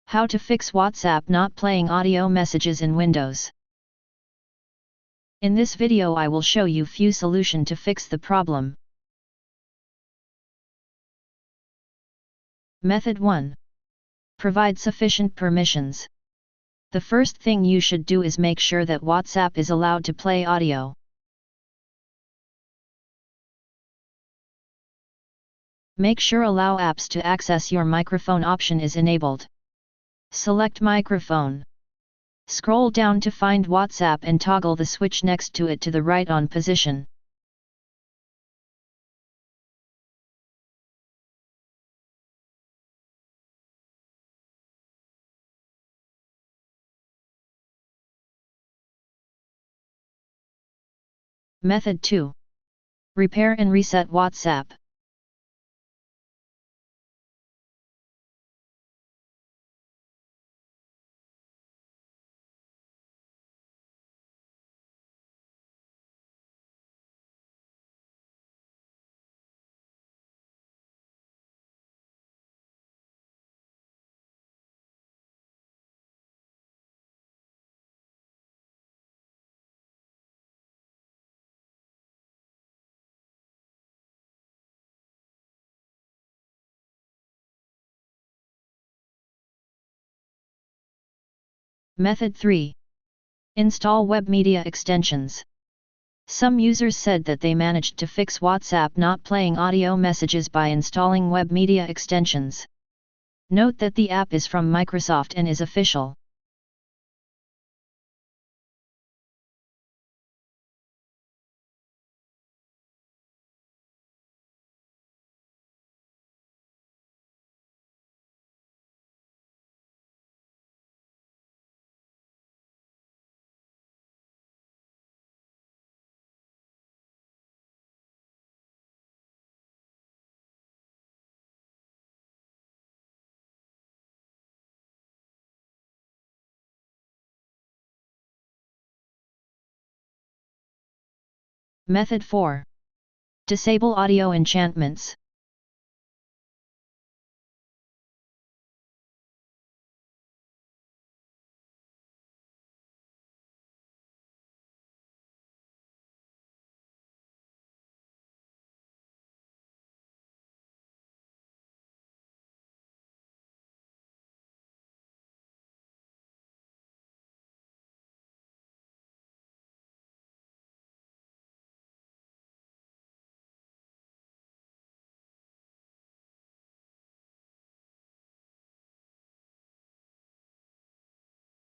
How to fix WhatsApp not playing audio messages in Windows. In this video I will show you few solution to fix the problem. Method 1. Provide sufficient permissions. The first thing you should do is make sure that WhatsApp is allowed to play audio. Make sure Allow apps to access your microphone option is enabled. Select Microphone. Scroll down to find WhatsApp and toggle the switch next to it to the right on position. Method 2. Repair and reset WhatsApp. Method 3. Install web media extensions. Some users said that they managed to fix WhatsApp not playing audio messages by installing web media extensions. Note that the app is from Microsoft and is official. Method 4. Disable audio enchantments.